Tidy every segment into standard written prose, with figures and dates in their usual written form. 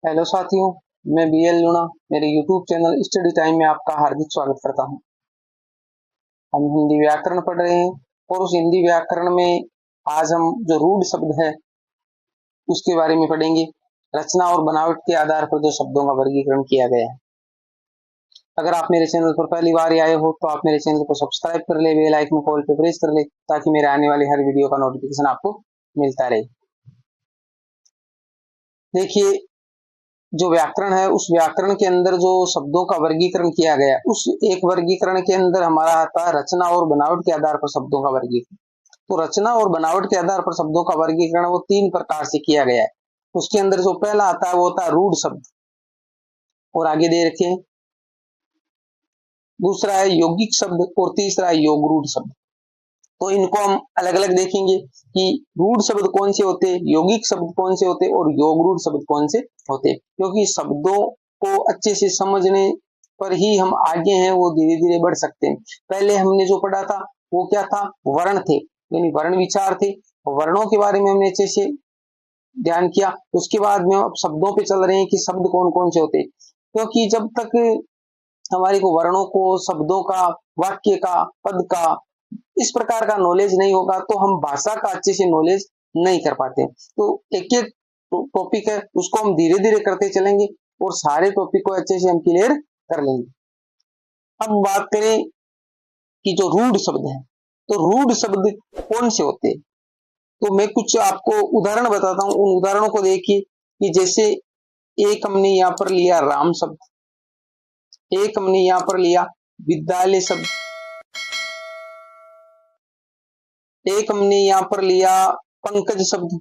Hello साथियों, मैं BL लूणा मेरे यूट्यूब चैनल स्टडी टाइम में आपका हार्दिक स्वागत करता हूं। हम हिंदी व्याकरण पढ़ रहे हैं और उस हिंदी व्याकरण में आज हम जो रूढ़ शब्द है उसके बारे में पढ़ेंगे। रचना और बनावट के आधार पर जो शब्दों का वर्गीकरण किया गया है। अगर आप मेरे चैनल पर पहली बार आए हो तो आप मेरे चैनल को सब्सक्राइब कर ले, बेल आइकन कॉल पे प्रेस कर ले ताकि मेरे आने वाली हर वीडियो का नोटिफिकेशन आपको मिलता रहे। देखिए, जो व्याकरण है उस व्याकरण के अंदर जो शब्दों का वर्गीकरण किया गया, उस एक वर्गीकरण के अंदर हमारा आता है रचना और बनावट के आधार पर शब्दों का वर्गीकरण। तो रचना और बनावट के आधार पर शब्दों का वर्गीकरण वो तीन प्रकार से किया गया है। उसके अंदर जो पहला आता है वो होता है रूढ़ शब्द, और आगे दे रखे हैं। दूसरा है यौगिक शब्द और तीसरा है योग रूढ़ शब्द। तो इनको हम अलग अलग देखेंगे कि रूढ़ शब्द कौन से होते, यौगिक शब्द कौन से होते और योग रूढ़ शब्द कौन से होते। क्योंकि शब्दों को अच्छे से समझने पर ही हम आगे हैं वो धीरे धीरे बढ़ सकते हैं। पहले हमने जो पढ़ा था वो क्या था, वर्ण थे, यानी वर्ण विचार थे। वर्णों के बारे में हमने अच्छे से ध्यान किया। उसके बाद में अब शब्दों पे चल रहे हैं कि शब्द कौन कौन से होते। क्योंकि जब तक हमारे को वर्णों को, शब्दों का, वाक्य का, पद का इस प्रकार का नॉलेज नहीं होगा तो हम भाषा का अच्छे से नॉलेज नहीं कर पाते। तो एक एक टॉपिक है उसको हम धीरे धीरे करते चलेंगे और सारे टॉपिक को अच्छे से हम क्लियर कर लेंगे। अब बात करें कि जो रूढ़ शब्द है, तो रूढ़ शब्द कौन से होते हैं। तो मैं कुछ आपको उदाहरण बताता हूं। उन उदाहरणों को देखिए कि जैसे एक हमने यहाँ पर लिया राम शब्द, एक हमने यहाँ पर लिया विद्यालय शब्द, एक हमने यहाँ पर लिया पंकज शब्द।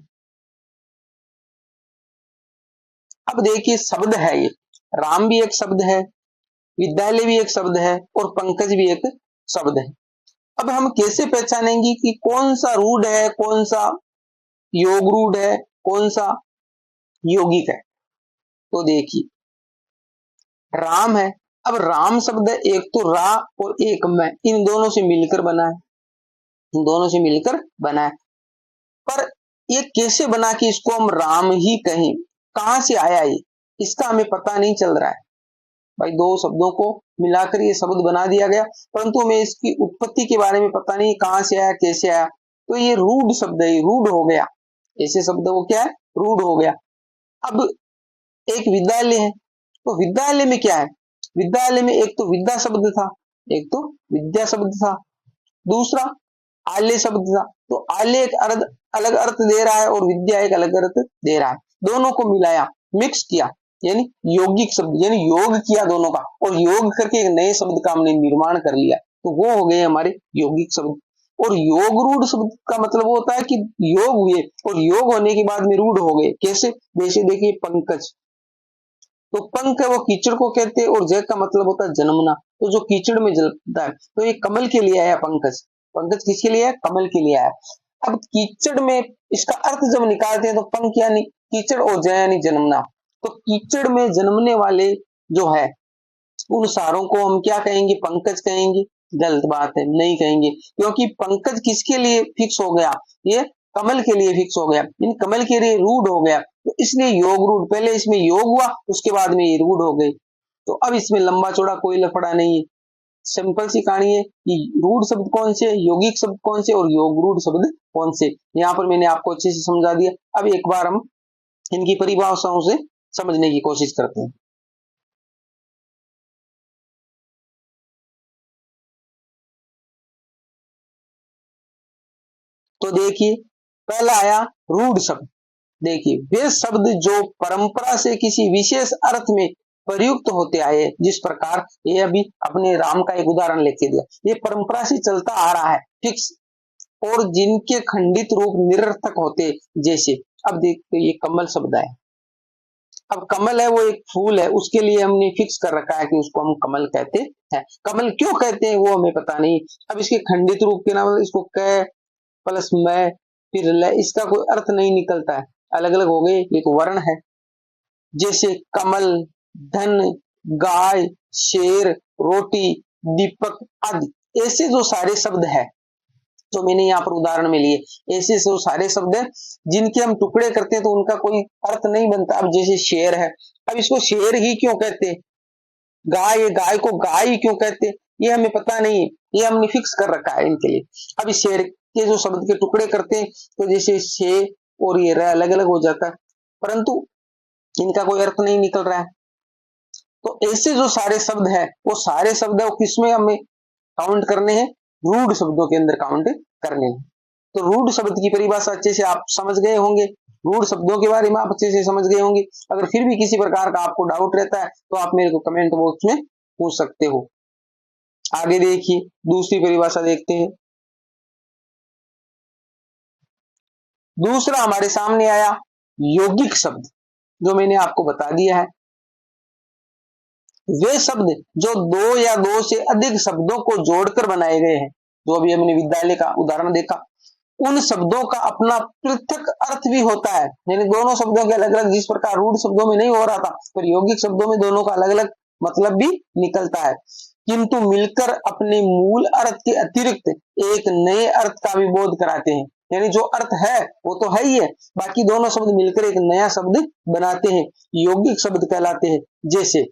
अब देखिए शब्द है ये, राम भी एक शब्द है, विद्यालय भी एक शब्द है और पंकज भी एक शब्द है। अब हम कैसे पहचानेंगे कि कौन सा रूढ़ है, कौन सा योग रूढ़ है, कौन सा यौगिक है। तो देखिए राम है, अब राम शब्द है, एक तो रा और एक मैं, इन दोनों से मिलकर बना है, इन दोनों से मिलकर बना है। पर ये कैसे बना कि इसको हम राम ही कहें, कहां से आया ये, इसका हमें पता नहीं चल रहा है। भाई दो शब्दों को मिलाकर ये शब्द बना दिया गया, परंतु हमें इसकी उत्पत्ति के बारे में पता नहीं, कहां से आया, कैसे आया। तो ये रूढ़ शब्द है, रूढ़ हो गया। ऐसे शब्द वो क्या है, रूढ़ हो गया। अब एक विद्यालय है, तो विद्यालय में क्या है, विद्यालय में एक तो विद्या शब्द था, एक तो विद्या शब्द था, दूसरा आल्य शब्द था। तो आल्य एक अलग अर्थ दे रहा है और विद्या एक अलग अर्थ दे रहा है। दोनों को मिलाया, मिक्स किया, यानी यौगिक शब्द, यानी योग किया दोनों का, और योग करके एक नए शब्द का हमने निर्माण कर लिया। तो वो हो गए हमारे यौगिक शब्द। और योग रूढ़ शब्द का मतलब वो होता है कि योग हुए और योग होने के बाद में रूढ़ हो गए। कैसे, जैसे देखिए पंकज, तो पंख है वो कीचड़ को कहते हैं और जय का मतलब होता है जन्मना। तो जो कीचड़ में जलता है, तो ये कमल के लिए आया पंकज। पंकज किसके लिए है, कमल के लिए आया। अब कीचड़ में इसका अर्थ जब निकालते हैं तो पंख यानी कीचड़ और जय यानी जन्मना। तो कीचड़ में जन्मने वाले जो है उन सारों को हम क्या कहेंगे, पंकज कहेंगे। गलत बात है, नहीं कहेंगे, क्योंकि पंकज किसके लिए फिक्स हो गया, ये कमल के लिए फिक्स हो गया, इन कमल के लिए रूढ़ हो गया। तो इसलिए योग रूढ़, पहले इसमें योग हुआ उसके बाद में ये रूढ़ हो गई। तो अब इसमें लंबा चौड़ा कोई लफड़ा नहीं है, सिंपल सी कहानी है कि रूढ़ शब्द कौन से, यौगिक शब्द कौन से और योग रूढ़ शब्द कौन से। यहाँ पर मैंने आपको अच्छे से समझा दिया। अब एक बार हम इनकी परिभाषाओं से समझने की कोशिश करते हैं। तो देखिए पहला आया रूढ़ शब्द। देखिए वे शब्द जो परंपरा से किसी विशेष अर्थ में प्रयुक्त होते आए, जिस प्रकार ये अभी अपने राम का एक उदाहरण लेके दिया, ये परंपरा से चलता आ रहा है फिक्स, और जिनके खंडित रूप निरर्थक होते। जैसे अब देखते ये कमल शब्द है, अब कमल है वो एक फूल है, उसके लिए हमने फिक्स कर रखा है कि उसको हम कमल कहते हैं। कमल क्यों कहते हैं वो हमें पता नहीं। अब इसके खंडित रूप के नाम, इसको क प्लस मैं फिर ल, इसका कोई अर्थ नहीं निकलता है, अलग अलग हो गए, एक वर्ण है। जैसे कमल, धन, गाय, शेर, रोटी, दीपक आदि, ऐसे जो सारे शब्द है तो मैंने यहाँ पर उदाहरण में लिए ऐसे जो सारे शब्द हैं जिनके हम टुकड़े करते हैं तो उनका कोई अर्थ नहीं बनता। अब जैसे शेर है, अब इसको शेर ही क्यों कहते हैं, गाय, गाय को गाय ही क्यों कहते हैं, ये हमें पता नहीं है, ये हमने फिक्स कर रखा है इनके लिए। अब इस शेर के जो शब्द के टुकड़े करते हैं तो जैसे शे और ये र अलग अलग हो जाता है, परंतु इनका कोई अर्थ नहीं निकल रहा है। तो ऐसे जो सारे शब्द है वो सारे शब्द है वो किसमें हमें काउंट करने हैं, रूढ़ शब्दों के अंदर काउंट करने हैं। तो रूढ़ शब्द की परिभाषा अच्छे से आप समझ गए होंगे, रूढ़ शब्दों के बारे में आप अच्छे से समझ गए होंगे। अगर फिर भी किसी प्रकार का आपको डाउट रहता है तो आप मेरे को कमेंट बॉक्स में पूछ सकते हो। आगे देखिए दूसरी परिभाषा देखते हैं। दूसरा हमारे सामने आया यौगिक शब्द, जो मैंने आपको बता दिया है वे शब्द जो दो या दो से अधिक शब्दों को जोड़कर बनाए गए हैं, जो अभी हमने विद्यालय का उदाहरण देखा, उन शब्दों का अपना पृथक अर्थ भी होता है। यानी दोनों शब्दों के अलग अलग, जिस प्रकार रूढ़ शब्दों में नहीं हो रहा था पर यौगिक शब्दों में दोनों का अलग अलग मतलब भी निकलता है, किंतु मिलकर अपने मूल अर्थ के अतिरिक्त एक नए अर्थ का भी बोध कराते हैं। यानी जो अर्थ है वो तो है ही है, बाकी दोनों शब्द मिलकर एक नया शब्द बनाते हैं, यौगिक शब्द कहलाते हैं। जैसे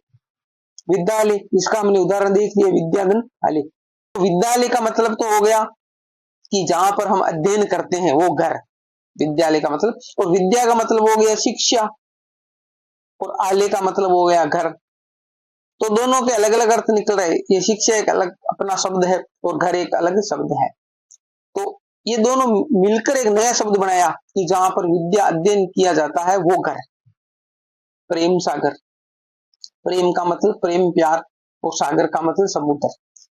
विद्यालय, इसका हमने उदाहरण देख लिया, विद्यालय। तो विद्यालय का मतलब तो हो गया कि जहां पर हम अध्ययन करते हैं वो घर, विद्यालय का मतलब, और विद्या का मतलब हो गया शिक्षा, और आलय का मतलब हो गया घर। तो दोनों के अलग अलग अर्थ निकल रहे, ये शिक्षा एक अलग अपना शब्द है और घर एक अलग शब्द है। तो ये दोनों मिलकर एक नया शब्द बनाया कि जहां पर विद्या अध्ययन किया जाता है वो घर। प्रेम सागर, प्रेम का मतलब प्रेम प्यार, और सागर का मतलब समुद्र।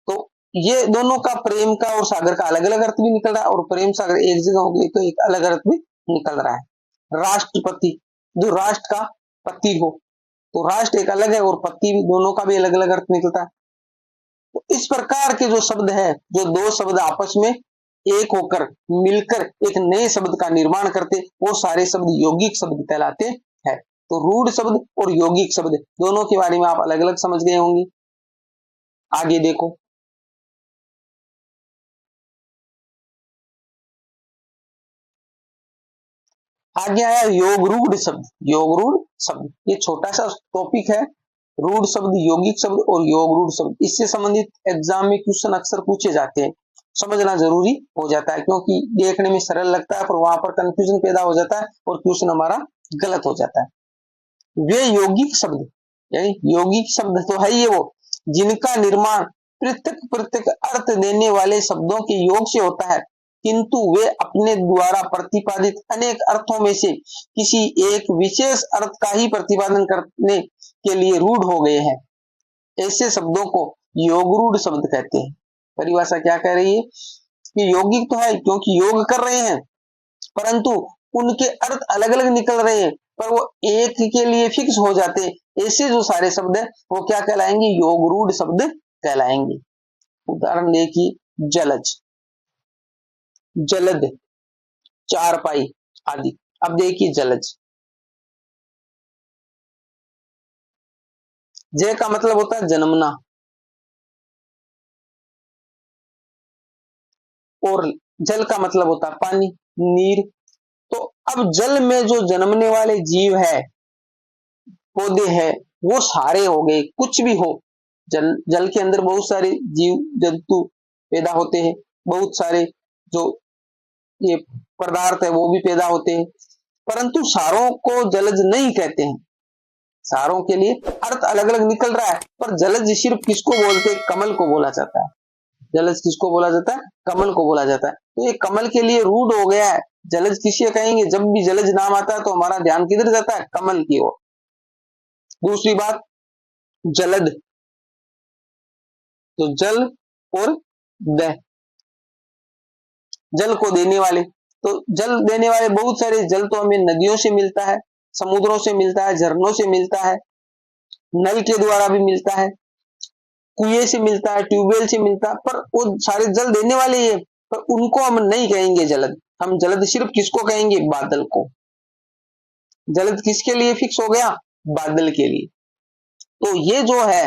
तो ये दोनों का, प्रेम का और सागर का अलग अलग अर्थ भी निकल रहा है, और प्रेम सागर एक जगह हो गई तो एक अलग अर्थ भी निकल रहा है। राष्ट्रपति, जो राष्ट्र का पति हो, तो राष्ट्र एक अलग है और पति भी, दोनों का भी अलग अलग अर्थ निकलता है। तो इस प्रकार के जो शब्द है, जो दो शब्द आपस में एक होकर मिलकर एक नए शब्द का निर्माण करते, वो सारे शब्द यौगिक शब्द कहलाते हैं। तो रूढ़ शब्द और यौगिक शब्द दोनों के बारे में आप अलग अलग समझ गए होंगे। आगे देखो, आगे आया योग रूढ़ शब्द। योग रूढ़ शब्द ये छोटा सा टॉपिक है, रूढ़ शब्द, यौगिक शब्द और योग रूढ़ शब्द। इससे संबंधित एग्जाम में क्वेश्चन अक्सर पूछे जाते हैं, समझना जरूरी हो जाता है, क्योंकि देखने में सरल लगता है पर वहां पर कंफ्यूजन पैदा हो जाता है और क्वेश्चन हमारा गलत हो जाता है। वे यौगिक शब्द, यानी यौगिक शब्द तो है ही वो, जिनका निर्माण पृथक पृथक अर्थ देने वाले शब्दों के योग से होता है, किंतु वे अपने द्वारा प्रतिपादित अनेक अर्थों में से किसी एक विशेष अर्थ का ही प्रतिपादन करने के लिए रूढ़ हो गए हैं। ऐसे शब्दों को योगरूढ़ शब्द कहते हैं। परिभाषा क्या कह रही है कि यौगिक तो है क्योंकि योग कर रहे हैं, परंतु उनके अर्थ अलग अलग निकल रहे हैं, पर वो एक के लिए फिक्स हो जाते हैं। ऐसे जो सारे शब्द है वो क्या कहलाएंगे, योगरूढ़ शब्द कहलाएंगे। उदाहरण देखिए, जलज, जलद, चारपाई आदि। अब देखिए जलज, जय का मतलब होता है जन्मना, और जल का मतलब होता है पानी, नीर। तो अब जल में जो जन्मने वाले जीव है, पौधे हैं, वो सारे हो गए, कुछ भी हो। जल के अंदर बहुत सारे जीव जंतु पैदा होते हैं, बहुत सारे जो ये पदार्थ है वो भी पैदा होते हैं, परंतु सारों को जलज नहीं कहते हैं। सारों के लिए अर्थ अलग अलग निकल रहा है, पर जलज सिर्फ किसको बोलते हैं, कमल को बोला जाता है। जलज किसको बोला जाता है, कमल को बोला जाता है। तो ये कमल के लिए रूढ़ हो गया है, जलज किसे कहेंगे। जब भी जलज नाम आता है तो हमारा ध्यान किधर जाता है, कमल की ओर। दूसरी बात, जलद, तो जल और दह, जल को देने वाले। तो जल देने वाले बहुत सारे, जल तो हमें नदियों से मिलता है, समुद्रों से मिलता है, झरनों से मिलता है, नल के द्वारा भी मिलता है, कुएं से मिलता है, ट्यूबवेल से मिलता है, पर वो सारे जल देने वाले ही है, पर उनको हम नहीं कहेंगे जलद। हम जलद सिर्फ किसको कहेंगे, बादल को। जलद किसके लिए फिक्स हो गया, बादल के लिए। तो ये जो है,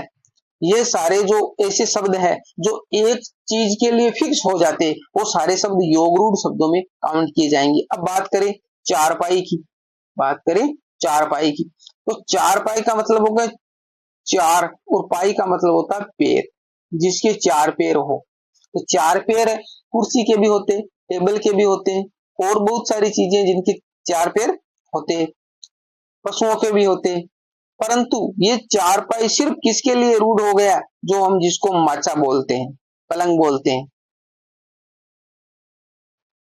ये सारे जो ऐसे शब्द है जो एक चीज के लिए फिक्स हो जाते वो सारे शब्द योग रूढ़ शब्दों में काउंट किए जाएंगे। अब बात करें चारपाई की, बात करें चारपाई की, तो चारपाई का मतलब होगा चार, और पाई का मतलब होता है पैर, जिसके चार पैर हो। तो चार पैर कुर्सी के भी होते, टेबल के भी होते हैं, और बहुत सारी चीजें जिनके चार पैर होते, पशुओं के भी होते। परंतु ये चारपाई सिर्फ किसके लिए रूढ़ हो गया, जो हम जिसको माचा बोलते हैं, पलंग बोलते हैं,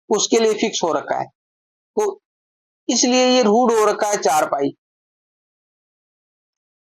उसके लिए फिक्स हो रखा है। तो इसलिए ये रूढ़ हो रखा है चारपाई।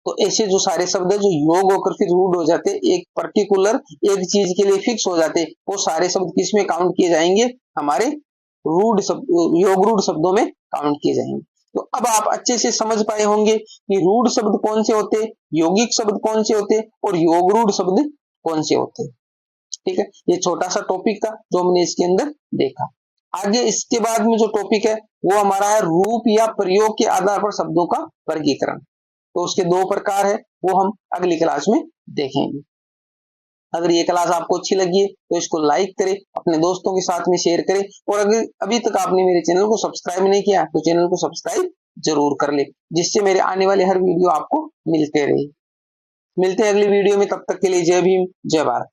तो ऐसे जो सारे शब्द है जो योग होकर फिर रूढ़ हो जाते, एक पर्टिकुलर एक चीज के लिए फिक्स हो जाते, वो सारे शब्द किस में काउंट किए जाएंगे, हमारे रूढ़ शब्द, योग रूढ़ शब्दों में काउंट किए जाएंगे। तो अब आप अच्छे से समझ पाए होंगे कि रूढ़ शब्द कौन से होते, यौगिक शब्द कौन से होते, और योग रूढ़ शब्द कौन से होते। ठीक है, ये छोटा सा टॉपिक था जो हमने इसके अंदर देखा। आगे इसके बाद में जो टॉपिक है वो हमारा है रूप या प्रयोग के आधार पर शब्दों का वर्गीकरण। तो उसके दो प्रकार है, वो हम अगली क्लास में देखेंगे। अगर ये क्लास आपको अच्छी लगी है तो इसको लाइक करें, अपने दोस्तों के साथ में शेयर करें, और अगर अभी तक आपने मेरे चैनल को सब्सक्राइब नहीं किया तो चैनल को सब्सक्राइब जरूर कर ले, जिससे मेरे आने वाले हर वीडियो आपको मिलते रहे। मिलते हैं अगली वीडियो में, तब तक के लिए जय भीम, जय भारत।